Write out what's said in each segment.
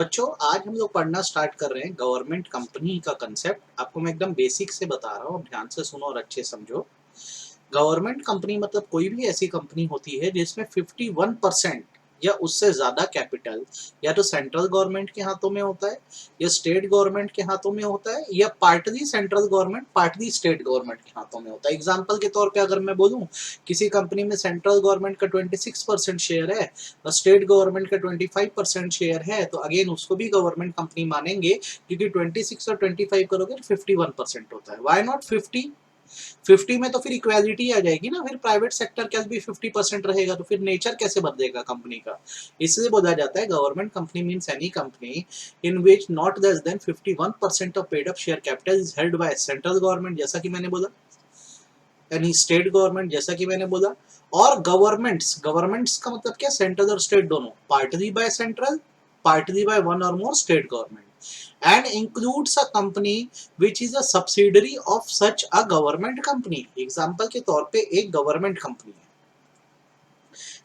बच्चों आज हम लोग पढ़ना स्टार्ट कर रहे हैं गवर्नमेंट कंपनी का कंसेप्ट। आपको मैं एकदम बेसिक से बता रहा हूँ, ध्यान से सुनो और अच्छे समझो। गवर्नमेंट कंपनी मतलब कोई भी ऐसी कंपनी होती है जिसमें 51% या उससे ज्यादा कैपिटल या तो सेंट्रल गवर्नमेंट के हाथों में होता है या स्टेट गवर्नमेंट के हाथों में होता है या partly central government partly state government के हाथों में होता है। एग्जांपल के तौर पे अगर मैं बोलूं किसी कंपनी में सेंट्रल गवर्नमेंट का 26% शेयर है और स्टेट गवर्नमेंट का 25% शेयर है तो अगेन उसको भी गवर्नमेंट कंपनी मानेंगे, क्योंकि 26 और 25 करोगे तो 51% होता है। वाई नॉट 50 में तो फिर इक्वालिटी आ जाएगी ना, फिर प्राइवेट सेक्टर का भी 50% रहेगा तो फिर नेचर कैसे बदलेगा कंपनी का। इसलिए बोला जाता है government company means any company in which not less than 51% of paid up share capital is held by central government, जैसा कि मैंने बोला, यानी स्टेट गवर्नमेंट जैसा कि मैंने बोला, और गवर्नमेंट्स का मतलब क्या, सेंट्रल और स्टेट दोनों, partly by central partly by one or more state government, and includes a company which is a subsidiary of such a government company। Example के तौर पे एक गवर्नमेंट कंपनी है,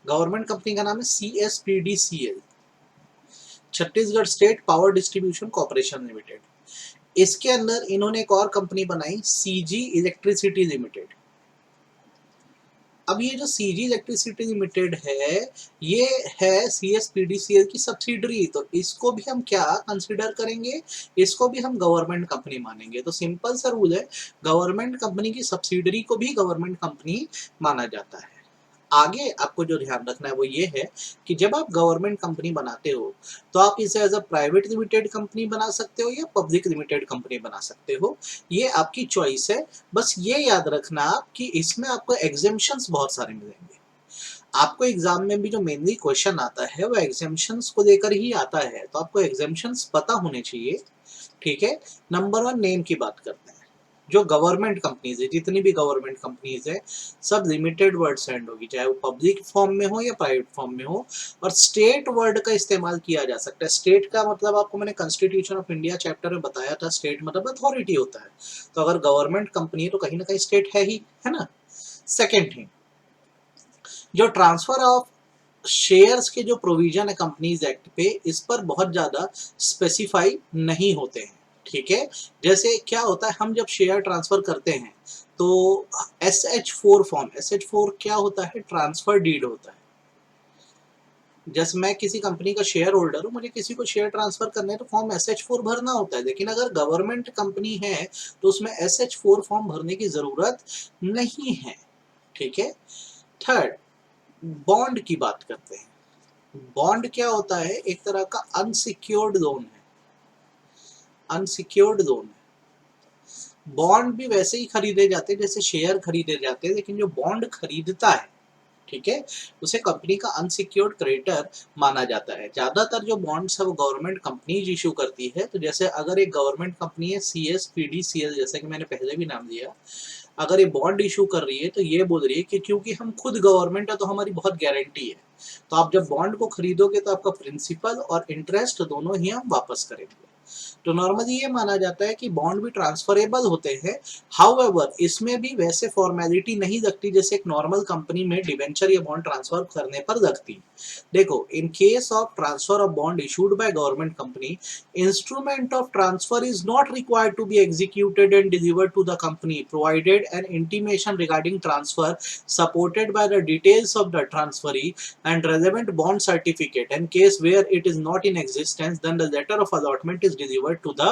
गवर्नमेंट कंपनी का नाम है CSPDCL, Chhattisgarh state power distribution corporation limited. इसके अंदर इन्होंने एक और कंपनी बनाई, CG इलेक्ट्रिसिटी लिमिटेड। अब ये जो CG इलेक्ट्रिसिटी लिमिटेड है, ये है CSPDCL की सब्सिडरी, तो इसको भी हम क्या कंसिडर करेंगे, इसको भी हम गवर्नमेंट कंपनी मानेंगे। तो सिंपल सा रूल है, गवर्नमेंट कंपनी की सब्सिडरी को भी गवर्नमेंट कंपनी माना जाता है। आगे आपको जो ध्यान रखना है वो ये है कि जब आप गवर्नमेंट कंपनी बनाते हो तो आप इसे as a private limited company बना सकते हो या पब्लिक लिमिटेड कंपनी बना सकते हो, ये आपकी चॉइस है। बस ये याद रखना कि इसमें आपको एग्जेम्पशंस बहुत सारे मिलेंगे। आपको एग्जाम में भी जो मेनली क्वेश्चन आता है वो एग्जेम्पशंस को लेकर ही आता है, तो आपको एग्जेम्पशंस पता होने चाहिए। ठीक है, नंबर वन नेम की बात करते हैं। जो गवर्नमेंट कंपनीज है, जितनी भी गवर्नमेंट कंपनीज है, सब लिमिटेड वर्ड से एंड होगी, चाहे वो पब्लिक फॉर्म में हो या प्राइवेट फॉर्म में हो। और स्टेट वर्ड का इस्तेमाल किया जा सकता है। स्टेट का मतलब आपको मैंने कॉन्स्टिट्यूशन ऑफ इंडिया चैप्टर में बताया था, स्टेट मतलब अथॉरिटी होता है। तो अगर गवर्नमेंट कंपनी है तो कहीं ना कहीं स्टेट है ही, है ना। सेकेंड थिंग, जो ट्रांसफर ऑफ शेयर्स के जो प्रोविजन है कंपनीज एक्ट पे, इस पर बहुत ज्यादा स्पेसिफाई नहीं होते हैं। ठीक है, जैसे क्या होता है, हम जब शेयर ट्रांसफर करते हैं तो SH4 फॉर्म, SH4 क्या होता है, ट्रांसफर डीड होता है। जैसे मैं किसी कंपनी का शेयर होल्डर हूँ, मुझे किसी को शेयर ट्रांसफर करने हैं तो फॉर्म SH4 भरना होता है। लेकिन अगर गवर्नमेंट कंपनी है तो उसमें SH4 फॉर्म भरने की जरूरत नहीं है। ठीक है। थर्ड, बॉन्ड की बात करते हैं। बॉन्ड क्या होता है, एक तरह का अनसिक्योर्ड लोन है, अनसिक्योर्ड लोन है। बॉन्ड भी वैसे ही खरीदे जाते हैं जैसे शेयर खरीदे जाते हैं, लेकिन जो बॉन्ड खरीदता है, ठीक है, उसे कंपनी का अनसिक्योर्ड क्रेडिटर माना जाता है। ज्यादातर जो बॉन्ड्स है वो गवर्नमेंट कंपनीज इशू करती है। तो जैसे अगर एक गवर्नमेंट कंपनी है CSPDCL, जैसे कि मैंने पहले भी नाम दिया, अगर ये बॉन्ड इशू कर रही है तो ये बोल रही है कि क्योंकि हम खुद गवर्नमेंट है तो हमारी बहुत गारंटी है, तो आप जब बॉन्ड को खरीदोगे तो आपका प्रिंसिपल और इंटरेस्ट दोनों ही हम वापस करेंगे। तो नॉर्मली ये माना जाता है कि बॉन्ड भी ट्रांसफरेबल होते हैं। हाउएवर इसमें भी वैसे फॉर्मेलिटी नहीं लगती जैसे एक नॉर्मल कंपनी में डिवेंचर या बॉन्ड ट्रांसफर करने पर लगती। देखो, in case of transfer of bond issued by government company, instrument of transfer is not required to be executed and delivered to the company, provided an intimation regarding transfer supported by the details of the transferee and relevant bond certificate. In case where it is not in existence, then the letter of allotment is delivered to the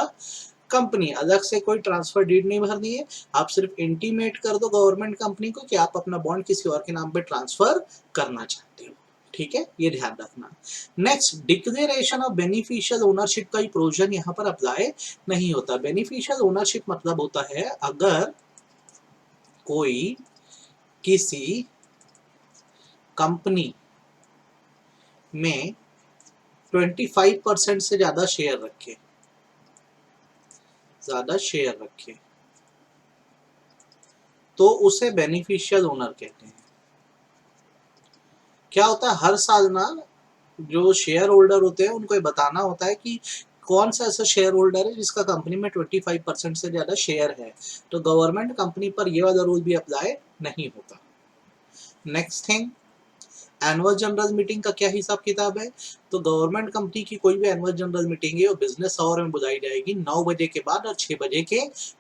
company. अलग से कोई transfer deed नहीं भरनी है, आप सिर्फ intimate कर दो गवर्नमेंट कंपनी को कि आप अपना बॉन्ड किसी और के नाम पे ट्रांसफर करना चाहते हो। ठीक है, ये ध्यान रखना। Next, declaration of beneficial ownership का ही प्रोविजन यहाँ पर अप्लाई नहीं होता। बेनिफिशियल ओनरशिप मतलब होता है अगर कोई किसी कंपनी में 25% से ज्यादा शेयर रखे, तो उसे बेनिफिशियल ओनर कहते हैं। क्या होता है, हर साल ना जो शेयर होल्डर होते हैं उनको ये बताना होता है कि कौन सा ऐसा शेयर होल्डर है जिसका कंपनी में 25% से ज्यादा शेयर है। तो गवर्नमेंट कंपनी पर ये वाला रूल भी अप्लाई नहीं होता। Next thing, annual general meeting का क्या हिसाब किताब है? तो गवर्नमेंट कंपनी की कोई भी एनुअल जनरल मीटिंग है वो बिजनेस आवर में बुलाई जाएगी 9 बजे के बाद और 6 बजे के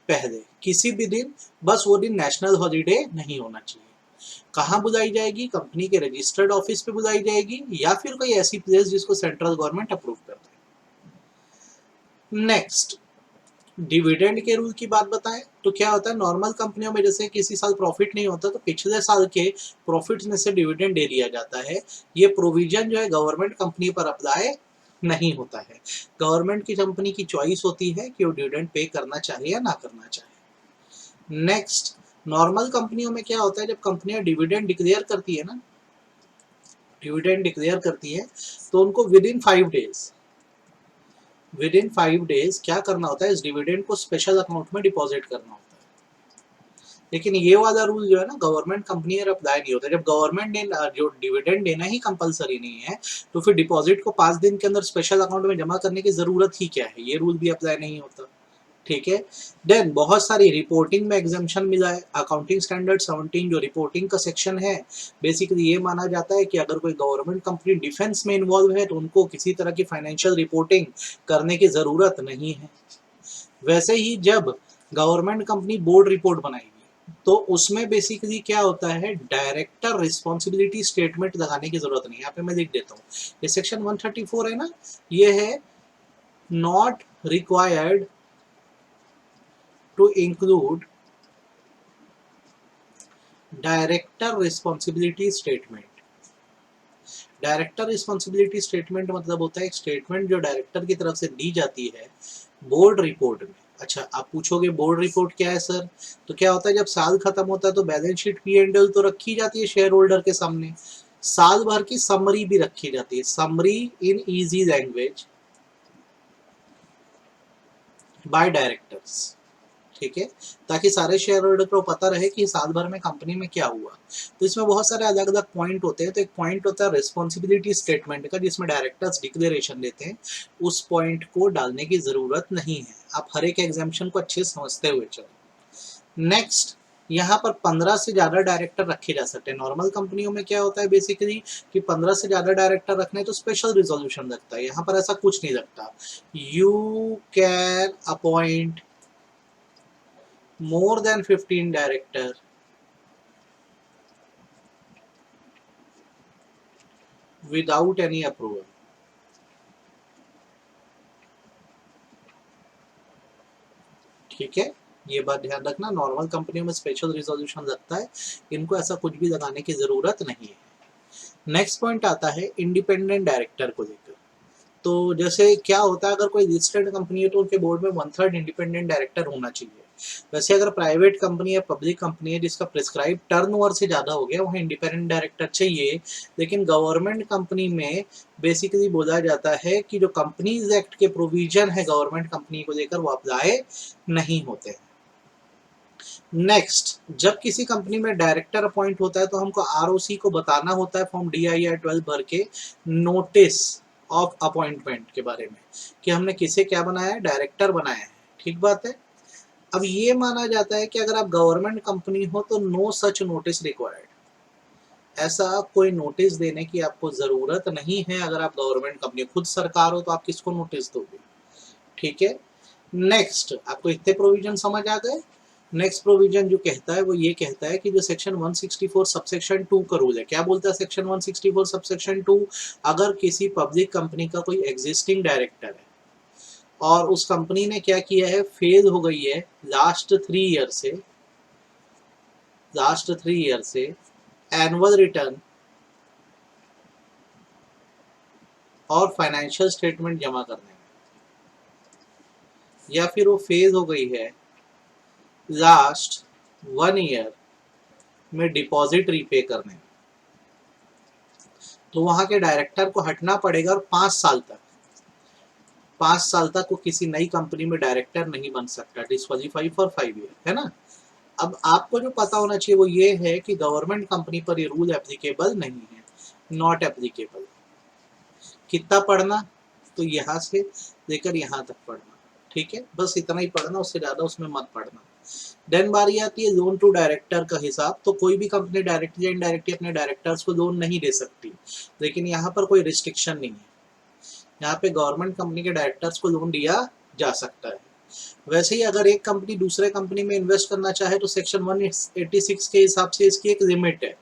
पहले, किसी भी दिन, बस वो दिन नेशनल हॉलीडे नहीं होना चाहिए। कहाँ बुलाई जाएगी? कंपनी के रजिस्टर्ड ऑफिस पे बुलाई जाएगी या फिर कोई ऐसी प्लेस जिसको सेंट्रल गवर्नमेंट अप्रूव कर दे। नेक्स्ट, डिविडेंड के रूल की बात बताएं तो क्या होता है, नॉर्मल कंपनियों में जैसे किसी साल प्रॉफिट नहीं होता तो पिछले साल के प्रॉफिट में से डिविडेंड दे दिया जाता है। ये प्रोविजन जो है गवर्नमेंट कंपनी पर अप्लाई नहीं होता है। गवर्नमेंट की कंपनी की चॉइस होती है कि वो डिविडेंड पे करना चाहे या ना करना चाहे। नेक्स्ट, नॉर्मल कंपनियों में क्या होता है, जब कंपनियां डिविडेंड डिक्लेयर करती है ना, डिविडेंड डिक्लेयर करती है तो उनको विद इन 5 डेज क्या करना होता है, इस डिविडेंड को स्पेशल अकाउंट में डिपॉजिट करना होता है। लेकिन ये वाला रूल जो है ना गवर्नमेंट कंपनी पर अप्लाई नहीं होता। जब गवर्नमेंट ने जो डिविडेंड देना ही कंपलसरी नहीं है तो फिर डिपॉजिट को 5 दिन के अंदर स्पेशल अकाउंट में जमा करने की जरूरत ही क्या है, ये रूल भी अप्लाई नहीं होता। ठीक है। देन बहुत सारी रिपोर्टिंग में एग्जाम्पशन मिला है। अकाउंटिंग स्टैंडर्ड 17 जो रिपोर्टिंग का सेक्शन है, बेसिकली ये माना जाता है कि अगर कोई गवर्नमेंट कंपनी डिफेंस में इन्वॉल्व है तो उनको किसी तरह की फाइनेंशियल रिपोर्टिंग करने की जरूरत नहीं है। वैसे ही जब गवर्नमेंट कंपनी बोर्ड रिपोर्ट बनाएगी तो उसमें बेसिकली क्या होता है, डायरेक्टर रिस्पॉन्सिबिलिटी स्टेटमेंट लगाने की जरूरत नहीं है। यहाँ पे मैं लिख देता हूँ, ये सेक्शन 134 है ना, ये है not required to include director responsibility statement. Director responsibility statement मतलब होता है एक स्टेटमेंट जो डायरेक्टर की तरफ से दी जाती है बोर्ड रिपोर्ट में। अच्छा, आप पूछोगे बोर्ड रिपोर्ट क्या है सर, तो क्या होता है जब साल खत्म होता है तो बैलेंस शीट P&L तो रखी जाती है शेयर होल्डर के सामने, साल भर की समरी भी रखी जाती है, summary in easy language by directors. ठीक है, ताकि सारे शेयर होल्डर को पता रहे कि साल भर में कंपनी में क्या हुआ। तो इसमें बहुत सारे अलग अलग पॉइंट होते हैं। तो एक पॉइंट होता है रिस्पॉन्सिबिलिटी स्टेटमेंट का जिसमें डायरेक्टर्स डिक्लेरेशन देते हैं, उस पॉइंट को डालने की जरूरत नहीं है। आप हर एक एग्जाम्पशन को अच्छे समझते हुए चलो। नेक्स्ट, यहाँ पर 15 से ज्यादा डायरेक्टर रखे जा सकते हैं। नॉर्मल कंपनियों में क्या होता है बेसिकली कि 15 से ज्यादा डायरेक्टर रखने तो स्पेशल रिजोल्यूशन लगता है, यहाँ पर ऐसा कुछ नहीं लगता। You can appoint more than 15 director without any approval। ठीक है, ये बात ध्यान रखना, नॉर्मल कंपनियों में स्पेशल रिजोल्यूशन लगता है, इनको ऐसा कुछ भी लगाने की जरूरत नहीं है। नेक्स्ट पॉइंट आता है इंडिपेंडेंट डायरेक्टर को लेकर। तो जैसे क्या होता है, अगर कोई लिस्टेड कंपनी है तो उनके बोर्ड में 1/3 इंडिपेंडेंट डायरेक्टर होना चाहिए। वैसे अगर प्राइवेट कंपनी है, पब्लिक कंपनी है जिसका प्रिस्क्राइब टर्नओवर से ज्यादा हो गया, वहाँ इंडिपेंडेंट डायरेक्टर चाहिए। लेकिन गवर्नमेंट कंपनी में बेसिकली बोला जाता है कि जो कंपनीज एक्ट के प्रोविजन है गवर्नमेंट कंपनी को लेकर वो अप्लाई नहीं होते हैं। नेक्स्ट, जब किसी कंपनी में डायरेक्टर अपॉइंट होता है तो हमको आरओसी को बताना होता है फॉर्म DIR 12 भर के नोटिस ऑफ अपॉइंटमेंट के बारे में कि हमने किसे क्या बनाया है, डायरेक्टर बनाया है। ठीक बात है। अब ये माना जाता है कि अगर आप गवर्नमेंट कंपनी हो तो नो सच नोटिस रिक्वायर्ड, ऐसा कोई नोटिस देने की आपको जरूरत नहीं है। अगर आप गवर्नमेंट कंपनी खुद सरकार हो तो आप किसको नोटिस दोगे। ठीक है। नेक्स्ट, आपको इतने प्रोविजन समझ आ गए। नेक्स्ट प्रोविजन जो कहता है वो ये कहता है कि जो सेक्शन 164 सबसेक्शन 2 का रूल है, क्या बोलता है सेक्शन 164 सबसेक्शन 2, अगर किसी पब्लिक कंपनी का कोई एग्जिस्टिंग डायरेक्टर है और उस कंपनी ने क्या किया है, फेल हो गई है लास्ट 3 ईयर से एनुअल रिटर्न और फाइनेंशियल स्टेटमेंट जमा करने में, या फिर वो फेल हो गई है लास्ट 1 ईयर में डिपॉजिट रीपे करने में, तो वहां के डायरेक्टर को हटना पड़ेगा और 5 साल तक वो किसी नई कंपनी में डायरेक्टर नहीं बन सकता, डिस्क्वालीफाई फॉर 5 ईयर, है ना। अब आपको जो पता होना चाहिए वो ये है कि गवर्नमेंट कंपनी पर ये रूल एप्लीकेबल नहीं है, नॉट एप्लीकेबल। कितना पढ़ना, तो यहाँ से लेकर यहाँ तक पढ़ना। ठीक है, बस इतना ही पढ़ना, उससे ज्यादा उसमें मत पढ़ना। देन बारी आती है लोन टू डायरेक्टर का हिसाब। तो कोई भी कंपनी डायरेक्टली या इनडायरेक्टली अपने डायरेक्टर्स को लोन नहीं दे सकती, लेकिन यहाँ पर कोई रिस्ट्रिक्शन नहीं है, यहाँ पे गवर्नमेंट कंपनी के डायरेक्टर्स को लोन दिया जा सकता है। वैसे ही अगर एक कंपनी दूसरे कंपनी में इन्वेस्ट करना चाहे तो सेक्शन 186 के हिसाब से इसकी एक लिमिट है।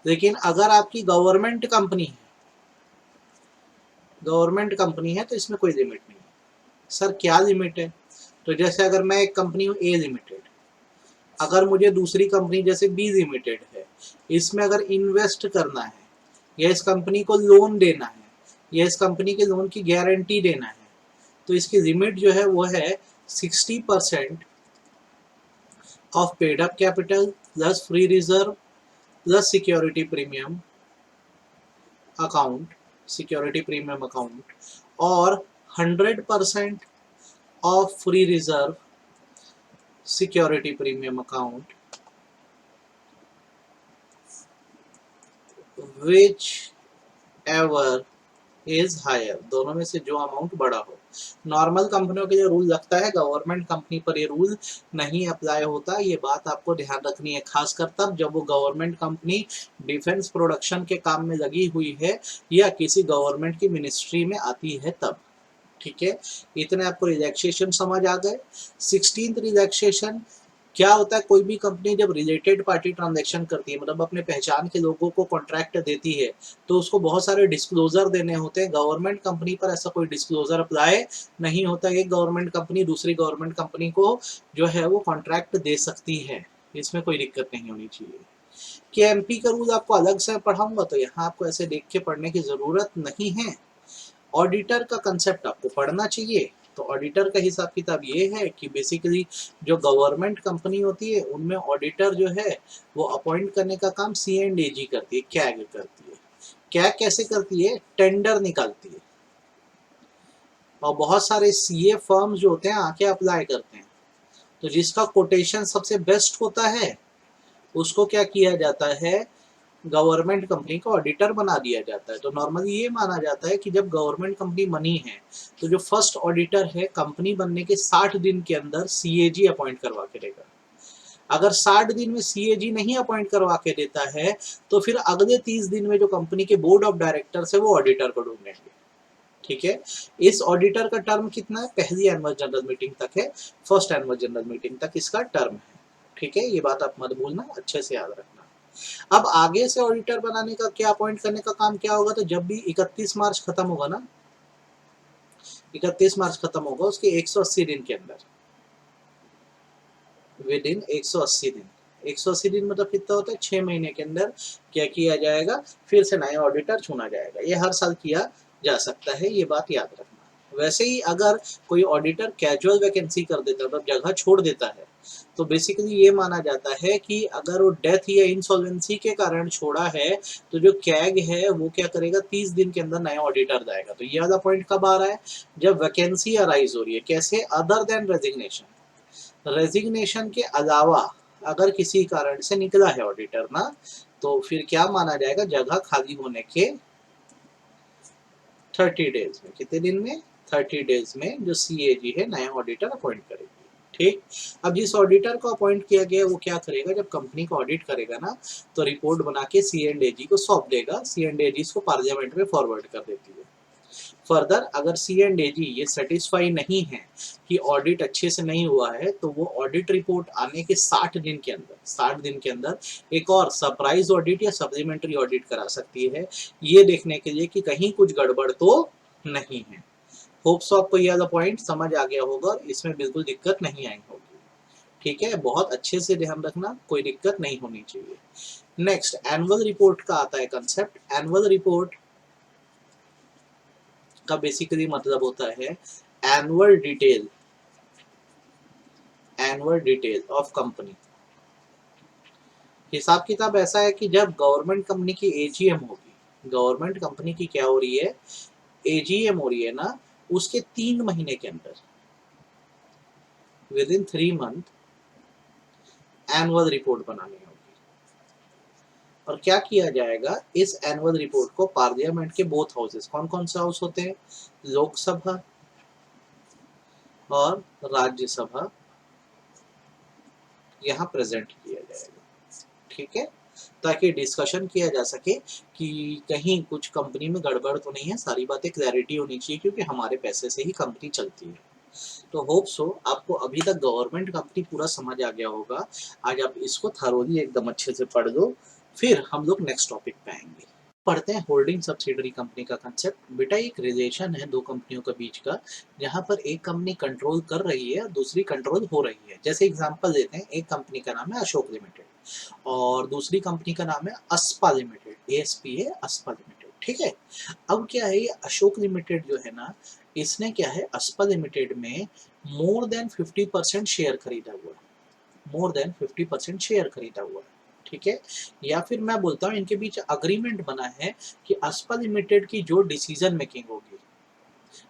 लेकिन अगर आपकी गवर्नमेंट कंपनी है तो इसमें कोई लिमिट नहीं है। सर क्या लिमिट है? तो जैसे अगर मैं एक कंपनी हूँ ए लिमिटेड, अगर मुझे दूसरी कंपनी जैसे बी लिमिटेड है, इसमें अगर इन्वेस्ट करना है या इस कंपनी को लोन देना है या इस कंपनी के लोन की गारंटी देना है, तो इसकी लिमिट जो है वो है 60% of paid up capital plus free reserve plus security premium account और 100% of free reserve security premium account whichever is higher, दोनों में से जो अमाउंट बड़ा हो। नॉर्मल कंपनियों के लिए रूल लगता है, गवर्नमेंट कंपनी पर ये रूल नहीं अप्लाई होता। ये बात आपको ध्यान रखनी है, खासकर तब जब वो गवर्नमेंट कंपनी डिफेंस प्रोडक्शन के काम में लगी हुई है या किसी गवर्नमेंट की मिनिस्ट्री में आती है तब। ठीक है, इतने आपको रिलैक्सेशन समझ आ गए। 16th रिलैक्सेशन क्या होता है? कोई भी कंपनी जब रिलेटेड पार्टी ट्रांजैक्शन करती है, मतलब अपने पहचान के लोगों को कॉन्ट्रैक्ट देती है, तो उसको बहुत सारे डिस्क्लोजर देने होते हैं। गवर्नमेंट कंपनी पर ऐसा कोई डिस्क्लोजर अप्लाई नहीं होता। एक गवर्नमेंट कंपनी दूसरी गवर्नमेंट कंपनी को जो है वो कॉन्ट्रैक्ट दे सकती है, इसमें कोई दिक्कत नहीं होनी चाहिए। कि एमपी का रूल आपको अलग से पढ़ाऊंगा तो यहाँ आपको ऐसे देख के पढ़ने की जरूरत नहीं है। ऑडिटर का कंसेप्ट आपको पढ़ना चाहिए। तो ऑडिटर का हिसाब किताब ये है कि बेसिकली जो गवर्नमेंट कंपनी होती है उनमें ऑडिटर जो है वो अपॉइंट करने का काम CNDG करती है, कैग करती है। कैग कैसे करती है? टेंडर निकालती है और बहुत सारे CA फर्म्स जो होते हैं आके अप्लाई करते हैं। तो जिसका कोटेशन सबसे बेस्ट होता है उसको क्या किया जाता है? गवर्नमेंट कंपनी का ऑडिटर बना दिया जाता है। तो नॉर्मली ये माना जाता है कि जब गवर्नमेंट कंपनी बनी है तो जो फर्स्ट ऑडिटर है कंपनी बनने के 60 दिन के अंदर CAG अपॉइंट करवा के देगा। अगर 60 दिन में CAG नहीं अपॉइंट करवा के देता है तो फिर अगले 30 दिन में जो कंपनी के बोर्ड ऑफ डायरेक्टर्स है वो ऑडिटर को ढूंढेंगे। ठीक है, इस ऑडिटर का टर्म कितना है? पहली एनुअल जनरल मीटिंग तक है, फर्स्ट एनुअल जनरल मीटिंग तक इसका टर्म है। ठीक है, ये बात आप मत भूलना, अच्छे से याद रखना। अब आगे से ऑडिटर बनाने का क्या, अपॉइंट करने का काम क्या होगा? तो जब भी 31 मार्च खत्म होगा ना, 31 मार्च खत्म होगा उसके 180 दिन के अंदर, विद इन 180 दिन, 180 दिन मतलब कितना होता है? 6 महीने के अंदर क्या किया जाएगा? फिर से नया ऑडिटर चुना जाएगा। ये हर साल किया जा सकता है, ये बात याद रखना। वैसे ही अगर कोई ऑडिटर कैजुअल वैकेंसी कर देता है, मतलब जगह छोड़ देता है, तो बेसिकली ये माना जाता है कि अगर वो डेथ या इंसॉल्वेंसी के कारण छोड़ा है तो जो कैग है वो क्या करेगा? 30 दिन के अंदर नया ऑडिटर जाएगा। तो ये वाला पॉइंट कब आ रहा है? जब वैकेंसी अराइज हो रही है। कैसे? अदर देन रेजिग्नेशन, रेजिग्नेशन के अलावा अगर किसी कारण से निकला है ऑडिटर ना, तो फिर क्या माना जाएगा? जगह खाली होने के 30 डेज में। कितने दिन में? 30 डेज में जो CAG है नया ऑडिटर अपॉइंट करेगी। ठीक, अब जिस ऑडिटर को अपॉइंट किया गया वो क्या करेगा? जब कंपनी को ऑडिट करेगा ना तो रिपोर्ट बना के C&AG को सौंप देगा। C&AG इसको पार्लियामेंट में फॉरवर्ड कर देती है। फर्दर अगर C&AG ये सेटिस्फाई नहीं है कि ऑडिट अच्छे से नहीं हुआ है तो वो ऑडिट रिपोर्ट आने के 60 दिन के अंदर एक और सरप्राइज ऑडिट या सप्लीमेंट्री ऑडिट करा सकती है, ये देखने के लिए कि कहीं कुछ गड़बड़ तो नहीं है। होप्स आपको ये वाला पॉइंट समझ आ गया होगा, इसमें बिल्कुल दिक्कत नहीं आई होगी। ठीक है, बहुत अच्छे से ध्यान रखना, कोई दिक्कत नहीं होनी चाहिए। नेक्स्ट एनुअल रिपोर्ट का आता है कंसेप्ट। एनुअल रिपोर्ट का बेसिकली मतलब होता है एनुअल डिटेल ऑफ कंपनी। हिसाब किताब ऐसा है कि जब गवर्नमेंट कंपनी की AGM होगी, गवर्नमेंट कंपनी की क्या हो रही है? AGM हो रही है ना, उसके 3 महीने के अंदर, with in 3 month annual report बनानी होगी। और क्या किया जाएगा? इस एनुअल रिपोर्ट को पार्लियामेंट के बोथ हाउसेस, कौन कौन से हाउस होते हैं? लोकसभा और राज्यसभा, यहाँ प्रेजेंट किया जाएगा, ठीक है, ताकि डिस्कशन किया जा सके कि कहीं कुछ कंपनी में गड़बड़ तो नहीं है, सारी बातें क्लैरिटी होनी चाहिए, क्योंकि हमारे पैसे से ही कंपनी चलती है। तो होप सो आपको अभी तक गवर्नमेंट कंपनी पूरा समझ आ गया होगा। आज आप इसको थरोली एकदम अच्छे से पढ़ दो, फिर हम लोग नेक्स्ट टॉपिक पे आएंगे। पढ़ते हैं होल्डिंग सब्सिडरी कंपनी का कंसेप्ट। बेटा एक रिलेशन है दो कंपनियों के बीच का, जहां पर एक कंपनी कंट्रोल कर रही है और दूसरी कंट्रोल हो रही है। जैसे एग्जांपल देते हैं, एक कंपनी का नाम है अशोक लिमिटेड और दूसरी कंपनी का नाम है अस्पा लिमिटेड, ASPA अस्पा लिमिटेड, ठीक है। अब क्या है, ये अशोक लिमिटेड जो है ना, इसने क्या है, अस्पा लिमिटेड में मोर देन 50% शेयर खरीदा हुआ है, मोर देन 50% शेयर खरीदा हुआ है, ठीक है। या फिर मैं बोलता हूँ इनके बीच अग्रीमेंट बना है कि अस्पा लिमिटेड की जो डिसीजन मेकिंग होगी,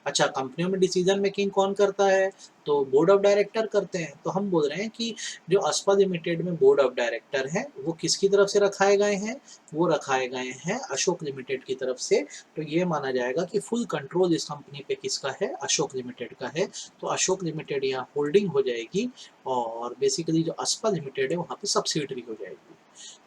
अच्छा कंपनियों में डिसीजन मेकिंग कौन करता है, तो बोर्ड ऑफ डायरेक्टर करते हैं। तो हम बोल रहे हैं कि जो अस्पा लिमिटेड में बोर्ड ऑफ डायरेक्टर है वो किसकी तरफ से रखाए गए हैं, वो रखाए गए हैं अशोक लिमिटेड की तरफ से। तो ये माना जाएगा कि फुल कंट्रोल इस कंपनी पे किसका है, अशोक लिमिटेड का है। तो अशोक लिमिटेड यहाँ होल्डिंग हो जाएगी और बेसिकली जो अस्पा लिमिटेड है वहाँ पे सब्सिडरी हो जाएगी।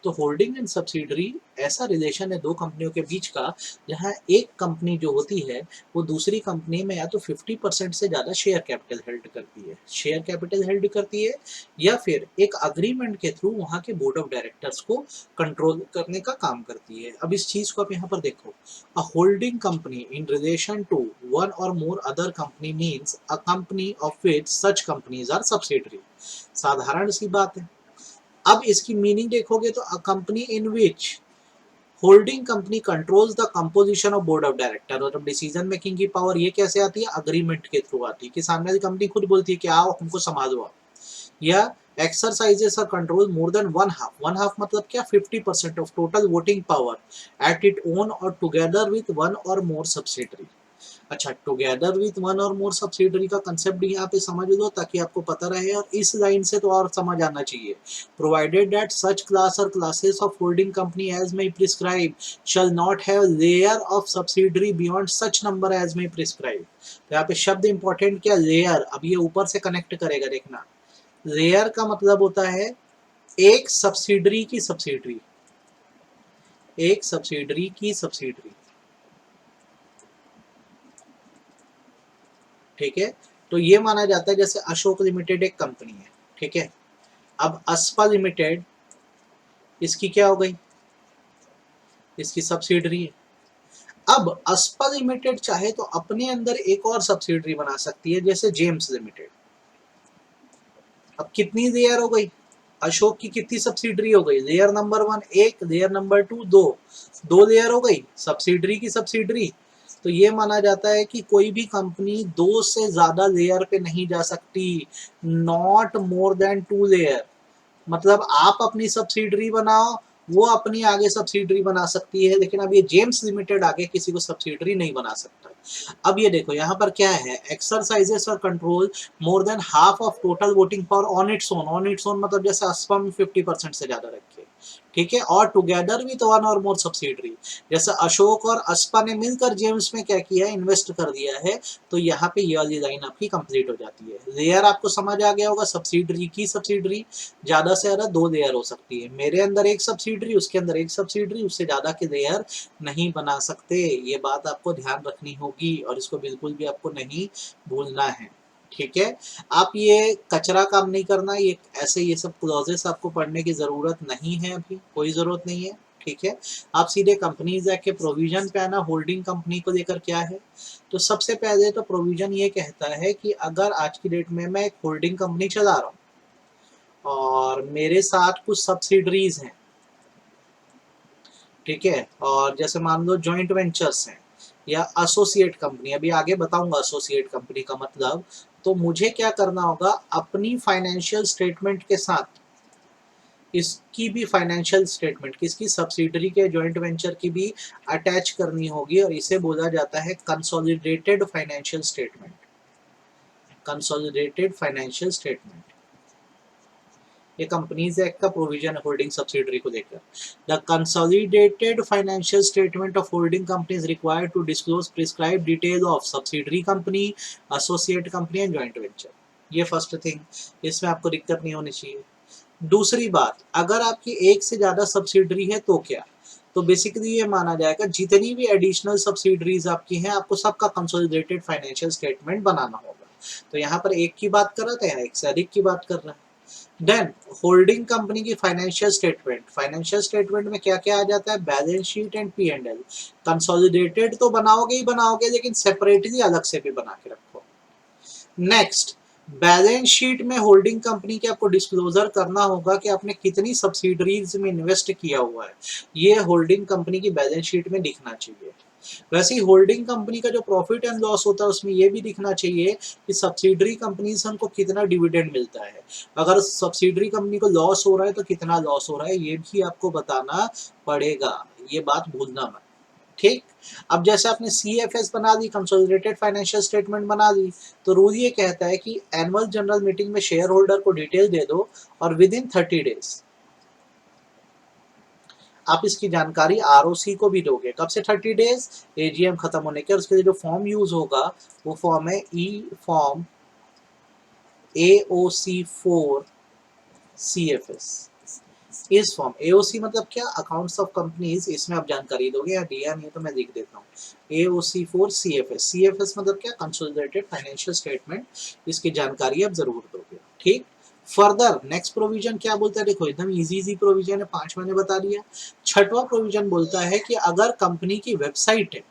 तो होल्डिंग एंड सब्सिडरी ऐसा रिलेशन है दो कंपनियों के बीच का, जहाँ एक कंपनी जो होती है वो दूसरी कंपनी में या तो 50% से ज़्यादा शेयर कैपिटल हेल्ड करती है, शेयर कैपिटल हेल्ड करती है, या फिर एक अग्रीमेंट के थ्रू वहाँ के बोर्ड ऑफ डायरेक्टर्स को कंट्रोल करने का काम करती है। अब इस चीज़ को आप यहाँ पर देखो, a holding company in relation to one or more other company means a company of which such companies are subsidiary. साधारण सी बात है। अब इसकी मीनिंग देखोगे तो a company in which holding company controls the composition of board of director. और decision making की पावर ये कैसे आती है, अग्रीमेंट के थ्रू आती है कि सामने वाली कंपनी खुद बोलती है कि आओ हमको संभालो आप, या एक्सरसाइजेस और control more than one half मतलब क्या, 50% of total voting power at it own और together with one or more subsidiary. अच्छा, together with one or more subsidiary का कंसेप्ट भी यहाँ पे समझ लो ताकि आपको पता रहे, और इस लाइन से तो और समझ आना चाहिए। प्रोवाइडेड दैट सच क्लास और classes of holding company as may prescribe shall not have layer of subsidiary beyond such number as may prescribe। तो यहाँ पे शब्द इंपॉर्टेंट क्या, लेयर। अब ये ऊपर से कनेक्ट करेगा, देखना। लेयर का मतलब होता है एक सब्सिडरी की सब्सिडरी, एक सब्सिडरी की सब्सिडरी, ठीक है। तो ये माना जाता है जैसे अशोक लिमिटेड एक कंपनी है, ठीक है। अब अस्पा लिमिटेड इसकी क्या हो गई, इसकी सब्सिडरी है। अब अस्पा लिमिटेड चाहे तो अपने अंदर एक और सब्सिडरी बना सकती है, जैसे जेम्स लिमिटेड। अब कितनी लेयर हो गई, अशोक की कितनी सब्सिडरी हो गई, लेयर नंबर 1 एक, लेयर नंबर 2 दो, दो लेयर हो गई सब्सिडरी की सब्सिडरी। तो ये माना जाता है कि कोई भी कंपनी दो से ज्यादा लेयर पे नहीं जा सकती, नॉट मोर देन 2 लेयर। मतलब आप अपनी सब्सिडरी बनाओ, वो अपनी आगे सब्सिडरी बना सकती है, लेकिन अब ये जेम्स लिमिटेड आगे किसी को सब्सिडरी नहीं बना सकता। अब ये देखो यहाँ पर क्या है, एक्सरसाइजेस और control more than half of total voting power on its own. On its own मतलब जैसे अस्पा में 50% से ज्यादा रखे, ठीक है, और together with one or more subsidiary. जैसे अशोक और अस्पा ने मिलकर जेम्स में क्या किया है, इन्वेस्ट कर दिया है। तो यहाँ पे ये वाली लाइन आपकी कंप्लीट हो जाती है। लेयर आपको समझ आ गया होगा, सब्सिडरी की सब्सिडरी ज्यादा से ज्यादा दो लेयर हो सकती है, मेरे अंदर एक सब्सिडरी, उसके अंदर एक सब्सिडरी, उससे ज्यादा के लेयर नहीं बना सकते। ये बात आपको ध्यान रखनी होगी और इसको बिल्कुल भी आपको नहीं भूलना है, ठीक है। आप ये कचरा काम नहीं करना, ये ऐसे ये सब क्लॉजेस आपको पढ़ने की जरूरत नहीं है, अभी कोई जरूरत नहीं है, ठीक है। आप सीधे कंपनीज एक्ट के प्रोविजन पे आना, होल्डिंग कंपनी को लेकर क्या है। तो सबसे पहले तो प्रोविजन ये कहता है कि अगर आज की डेट में मैं एक होल्डिंग कंपनी चला रहा हूँ और मेरे साथ कुछ सब्सिडरीज हैं, ठीक है, और जैसे मान लो जॉइंट वेंचर्स हैं या एसोसिएट कंपनी, अभी आगे बताऊंगा एसोसिएट कंपनी का मतलब। तो मुझे क्या करना होगा, अपनी फाइनेंशियल स्टेटमेंट के साथ इसकी भी फाइनेंशियल स्टेटमेंट, किसकी, सब्सिडरी के जॉइंट वेंचर की भी अटैच करनी होगी, और इसे बोला जाता है consolidated financial statement, consolidated financial statement. ये कंपनीज एक्ट का प्रोविजन है होल्डिंग सब्सिडरी को लेकर। The consolidated financial statement of holding company is required to disclose prescribe detail of subsidiary company, associate company and joint venture. ये first thing, इसमें आपको दिक्कत नहीं होनी चाहिए। दूसरी बात, अगर आपकी एक से ज्यादा सब्सिडरी है तो क्या, तो बेसिकली ये माना जाएगा जितनी भी एडिशनल सब्सिडरीज आपकी हैं आपको सबका कंसोलिडेटेड फाइनेंशियल स्टेटमेंट बनाना होगा। तो यहाँ पर एक की बात कर रहा था, यहाँ एक से अधिक की बात कर रहा है। देन होल्डिंग कंपनी की फाइनेंशियल स्टेटमेंट, फाइनेंशियल स्टेटमेंट में क्या क्या आ जाता है, balance sheet and P&L। Consolidated तो बनाओगे ही बनाओगे, लेकिन सेपरेटली अलग से भी बना के रखो। नेक्स्ट, बैलेंस शीट में होल्डिंग कंपनी के आपको डिस्क्लोजर करना होगा कि आपने कितनी सब्सिडरीज में इन्वेस्ट किया हुआ है, ये होल्डिंग कंपनी की बैलेंस शीट में दिखना चाहिए। वैसे ही होल्डिंग कंपनी का जो प्रॉफिट एंड लॉस होता है उसमें ये भी दिखना चाहिए कि सब्सिडरी कंपनी से उनको कितना डिविडेंड मिलता है। अगर सब्सिडरी कंपनी को लॉस हो रहा है तो कितना लॉस हो रहा है ये भी आपको बताना पड़ेगा, ये बात भूलना मत। ठीक, अब जैसे आपने CFS बना दी, कंसोलिडेटेड फाइनेंशियल स्टेटमेंट बना दी, तो रूल ये कहता है कि एनुअल जनरल मीटिंग में शेयर होल्डर को डिटेल दे दो और विद इन 30 डेज आप इसकी जानकारी ROC को भी दोगे। कब से 30 डेज, AGM खत्म होने के। और उसके लिए जो फॉर्म यूज होगा वो फॉर्म है ई फॉर्म AOC4 CFS। इस फॉर्म AOC मतलब क्या, अकाउंट्स ऑफ कंपनीज, इसमें आप जानकारी दोगे, या दिया नहीं तो मैं लिख देता हूँ, AOC4 CFS। CFS मतलब क्या, कंसोलिडेटेड फाइनेंशियल स्टेटमेंट, इसकी जानकारी आप जरूर दोगे। ठीक, फर्दर नेक्स्ट प्रोविजन क्या बोलता है, देखो एकदम इजी प्रोविजन है, 5 मैंने बता दिया। छठवां प्रोविजन बोलता है कि अगर कंपनी की वेबसाइट है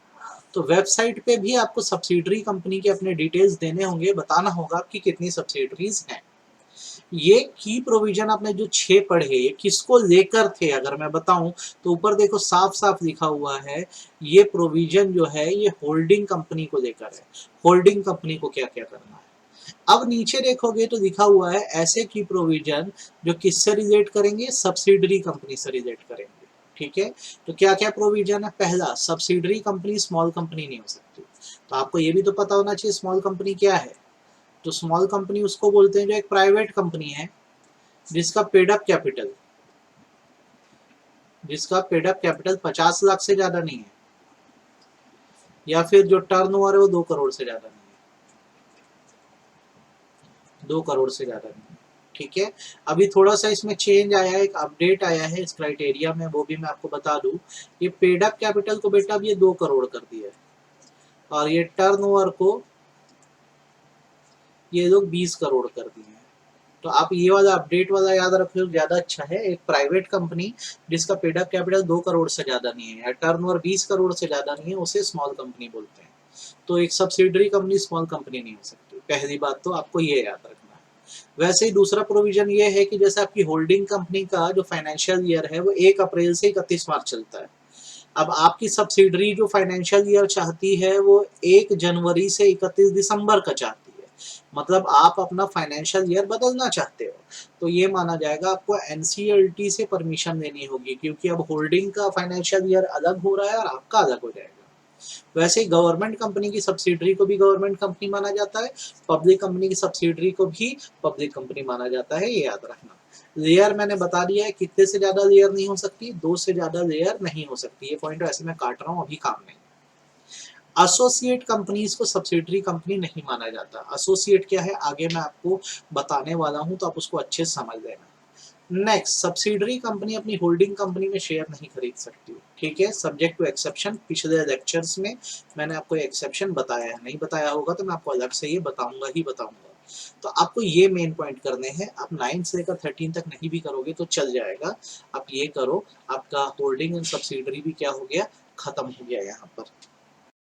तो वेबसाइट पे भी आपको सब्सिडरी कंपनी के अपने डिटेल्स देने होंगे, बताना होगा कि कितनी सब्सिडरीज हैं। ये की प्रोविजन आपने जो 6 पढ़े ये किसको लेकर थे, अगर मैं बताऊं तो ऊपर देखो साफ साफ लिखा हुआ है, ये प्रोविजन जो है ये होल्डिंग कंपनी को लेकर है, होल्डिंग कंपनी को क्या क्या करना है। अब नीचे देखोगे तो लिखा हुआ है ऐसे की प्रोविजन जो किससे रिलेट करेंगे, सब्सिडरी कंपनी से रिलेट करेंगे। ठीक है, तो क्या क्या प्रोविजन है, पहला, सब्सिडरी कंपनी स्मॉल कंपनी नहीं हो सकती, तो आपको ये भी तो पता होना चाहिए स्मॉल कंपनी क्या है। तो स्मॉल कंपनी उसको बोलते हैं जो एक प्राइवेट कंपनी है जिसका पेड अप कैपिटल, 50 लाख से ज्यादा नहीं है, या फिर जो टर्नओवर है वो 2 करोड़ से ज्यादा नहीं है, 2 करोड़ से ज्यादा नहीं है। ठीक है, अभी थोड़ा सा इसमें चेंज आया है, एक अपडेट आया है इस क्राइटेरिया में, वो भी मैं आपको बता दूं। ये पेड अप कैपिटल को बेटा अब ये 2 करोड़ कर दिया है, और ये टर्नओवर को ये लोग 20 करोड़ कर दिए हैं। तो आप ये वाला अपडेट वाला याद रखो, ज्यादा अच्छा है। एक प्राइवेट कंपनी जिसका पेड अप कैपिटल 2 करोड़ से ज्यादा नहीं है या टर्नओवर 20 करोड़ से ज्यादा नहीं है उसे स्मॉल कंपनी बोलते हैं। तो एक सब्सिडरी कंपनी स्मॉल कंपनी नहीं हो सकती, पहली बात तो आपको ये याद रखना है। वैसे ही दूसरा प्रोविजन ये है कि जैसे आपकी होल्डिंग कंपनी का जो फाइनेंशियल ईयर है वो 1 अप्रैल से 31 मार्च चलता है। अब आपकी सब्सिडरी जो फाइनेंशियल ईयर चाहती है वो 1 जनवरी से 31 दिसंबर का चाहती है, मतलब आप अपना फाइनेंशियल ईयर बदलना चाहते हो। तो ये माना जाएगा आपको NCLT से परमिशन लेनी होगी, क्योंकि अब होल्डिंग का फाइनेंशियल ईयर अलग हो रहा है और आपका अलग हो जाएगा। वैसे ही गवर्नमेंट कंपनी की सब्सिडरी को भी गवर्नमेंट कंपनी माना जाता है, पब्लिक कंपनी की सब्सिडरी को भी पब्लिक कंपनी माना जाता है, ये याद रखना। लेयर मैंने बता दिया है, कितने से ज्यादा लेयर नहीं हो सकती, 2 से ज्यादा लेयर नहीं हो सकती, ये पॉइंट वैसे मैं काट रहा हूँ, अभी काम नहीं। एसोसिएट कंपनीज को सब्सिडरी कंपनी नहीं माना जाता। एसोसिएट क्या है आगे मैं आपको बताने वाला हूं, तो आप उसको अच्छे से समझ लेना। नेक्स्ट, सब्सिडरी कंपनी अपनी होल्डिंग कंपनी में शेयर नहीं खरीद सकती। ठीक है, सब्जेक्ट टू एक्सेप्शन। पिछले लेक्चर्स में मैंने आपको एक्सेप्शन बताया है, नहीं बताया होगा तो मैं आपको अलग से ये बताऊंगा ही बताऊंगा। तो आपको ये मेन पॉइंट करने हैं, आप 9 से लेकर 13 तक नहीं भी करोगे तो चल जाएगा, आप ये करो, आपका होल्डिंग एंड सब्सिडरी भी क्या हो गया, खत्म हो गया यहाँ पर।